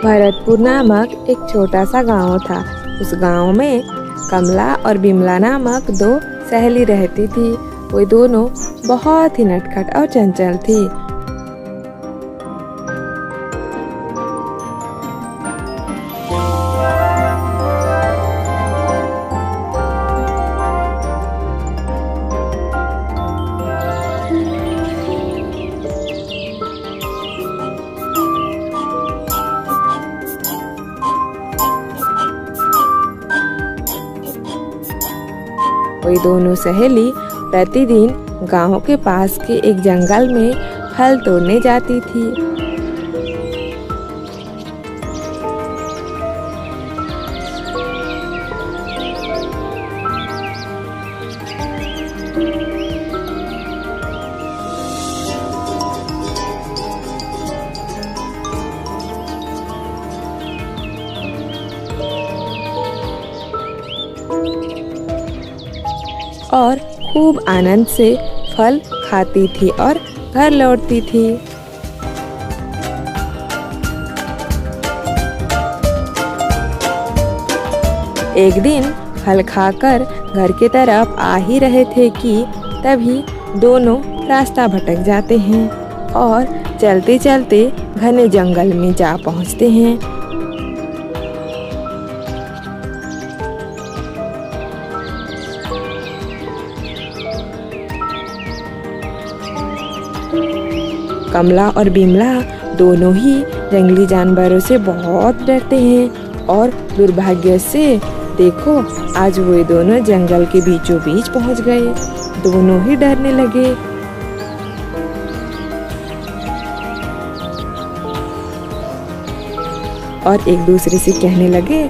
भरतपुर नामक एक छोटा सा गांव था। उस गांव में कमला और बिमला नामक दो सहेली रहती थी। वो दोनों बहुत ही नटखट और चंचल थी। वही दोनों सहेली प्रतिदिन गांव के पास के एक जंगल में फल तोड़ने जाती थी। और खूब आनंद से फल खाती थी और घर लौटती थी। एक दिन फल खाकर घर की तरफ आ ही रहे थे कि तभी दोनों रास्ता भटक जाते हैं और चलते चलते घने जंगल में जा पहुंचते हैं। कमला और बिमला दोनों ही जंगली जानवरों से बहुत डरते हैं और दुर्भाग्य से देखो आज वो दोनों जंगल के बीचों बीच पहुंच गए। दोनों ही डरने लगे। और एक दूसरे से कहने लगे,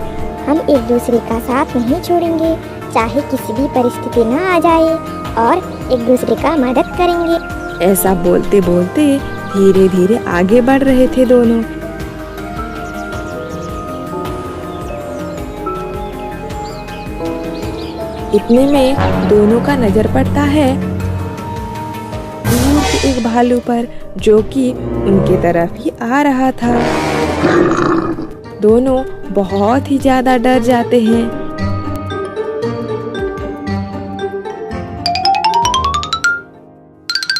हम एक दूसरे का साथ नहीं छोड़ेंगे, चाहे किसी भी परिस्थिति न आ जाए, और एक दूसरे का मदद करेंगे। ऐसा बोलते बोलते धीरे धीरे आगे बढ़ रहे थे दोनों। इतने में दोनों का नजर पड़ता है दूर के एक भालू पर, जो कि उनके तरफ ही आ रहा था। दोनों बहुत ही ज्यादा डर जाते हैं।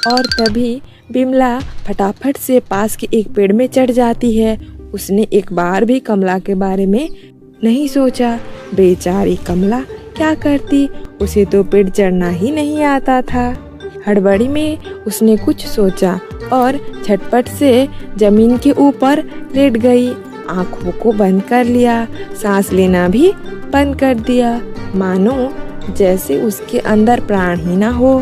और तभी बिमला फटाफट से पास के एक पेड़ में चढ़ जाती है। उसने एक बार भी कमला के बारे में नहीं सोचा। बेचारी कमला क्या करती, उसे तो पेड़ चढ़ना ही नहीं आता था। हड़बड़ी में उसने कुछ सोचा और झटपट से जमीन के ऊपर लेट गई। आंखों को बंद कर लिया, सांस लेना भी बंद कर दिया, मानो जैसे उसके अंदर प्राण ही ना हो।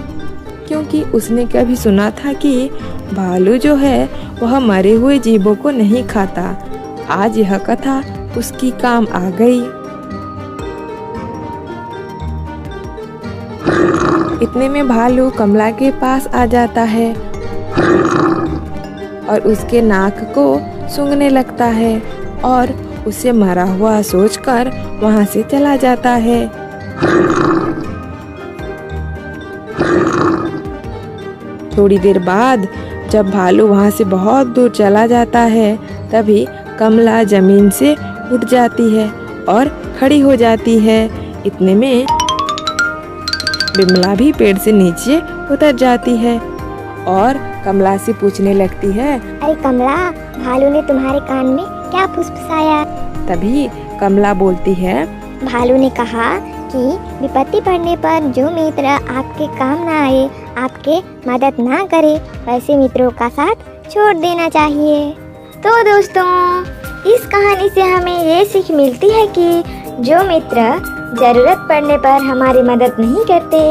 क्योंकि उसने कभी सुना था कि भालू जो है वह मरे हुए जीवों को नहीं खाता। आज यह कथा उसकी काम आ गई। इतने में भालू कमला के पास आ जाता है और उसके नाक को सूंघने लगता है और उसे मरा हुआ सोचकर वहां से चला जाता है। थोड़ी देर बाद जब भालू वहां से बहुत दूर चला जाता है, तभी कमला जमीन से उठ जाती है और खड़ी हो जाती है। इतने में बिमला भी पेड़ से नीचे उतर जाती है और कमला से पूछने लगती है, अरे कमला, भालू ने तुम्हारे कान में क्या फुसफुसाया? तभी कमला बोलती है, भालू ने कहा कि विपत्ति पड़ने पर जो मित्र आपके काम ना आए, आपके मदद ना करे, वैसे मित्रों का साथ छोड़ देना चाहिए। तो दोस्तों, इस कहानी से हमें ये सीख मिलती है कि जो मित्र ज़रूरत पड़ने पर हमारी मदद नहीं करते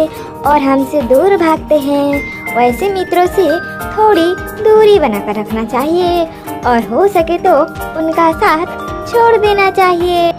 और हमसे दूर भागते हैं, वैसे मित्रों से थोड़ी दूरी बनाकर रखना चाहिए और हो सके तो उनका साथ छोड़ देना चाहिए।